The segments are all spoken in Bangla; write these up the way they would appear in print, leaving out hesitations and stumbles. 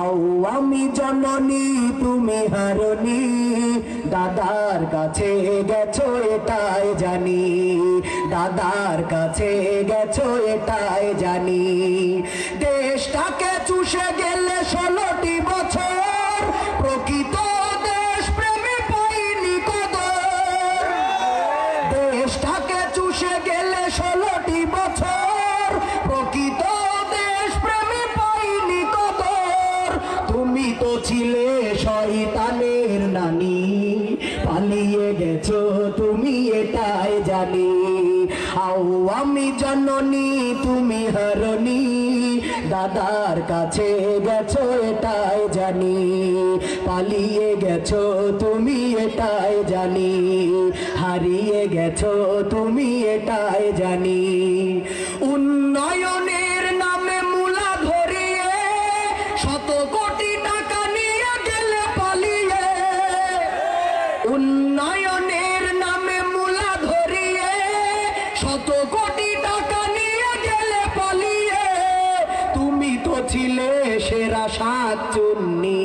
আও আমি জননী তুমি হারনি, দাদার কাছে গেছো এটাই জানি, দাদার কাছে গেছো এটাই জানি। দেশটাকে চুষে গেলে 16টি বছর, প্রকৃত দেশ প্রেমে পাইনি কদর। দেশটাকে চুষে গেলে 16টি বছর, প্রকৃত দেশ প্রেমে পাইনি কদর। তুমি তো ছিলে শয়তানের নানি, পালিয়ে গেছো তুমি এটাই জানি। আও আমি জননী তুমি হারনি, দাদার কাছে গেছো এটাই জানি, পালিয়ে গেছো তুমি এটাই জানি, হারিয়ে গেছো তুমি এটাই জানি। উন্নয়নের নামে মূলা ধরিয়ে শত কোটি টাকা নিয়ে গেলে পালিয়ে। উন্নয়নের নামে মূলা ধরিয়ে শত কোটি টাকা নিয়ে গেলে পালিয়ে। তুমি তো ছিলে সেরা শাকচুন্নি,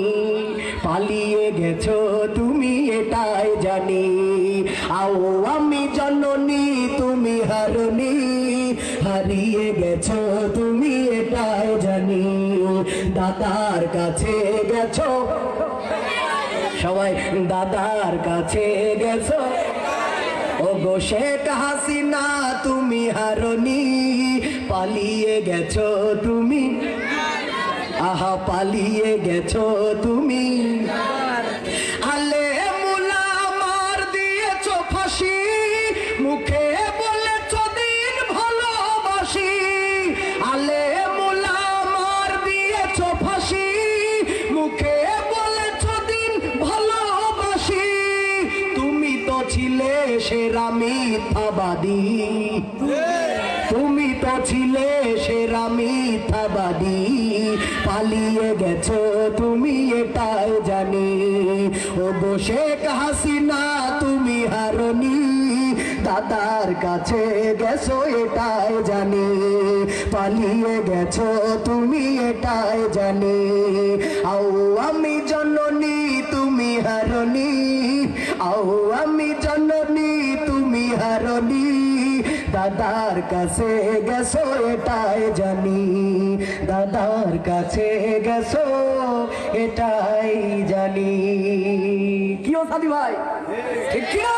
পালিয়ে গেছো তুমি এটাই জানি। আও আমি জননী তুমি হারনি, হারিয়ে গেছো তুমি এটাই জানি, দাদার কাছে গেছো সবাই, দাদার কাছে গেছো। ও গো শেখ হাসিনা তুমি হারনি, পালিয়ে গেছো তুমি, আহা পালিয়ে গেছো তুমি। আলে মুলা মার দিয়েছো ফাঁসি, মুখে বলেছো দিন ভালোবাসি। আলে মুলা মার দিয়েছো ফাঁসি, মুখে বলেছো দিন ভালোবাসি। তুমি তো ছিলে সেরা মিথ্যাবাদী, তুমি তো ছিলে সেরা মিথ্যাবাদী, পালিয়ে গেছো তুমি এটাই জানি। ও গো শেখ হাসিনা তুমি হারনি, দাদার কাছে গেছো এটাই জানি, পালিয়ে গেছো তুমি এটাই জানি। আও আমি জননী তুমি হারনি, আও আমি জননী তুমি হারনি, দাদার কাছে গেছো এটাই জানি, দাদার কাছে গেছো এটাই জানি। কি ও সাদি ভাই, ঠিক কিনা?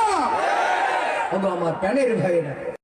ওগো আমার প্রাণের ভাইরা।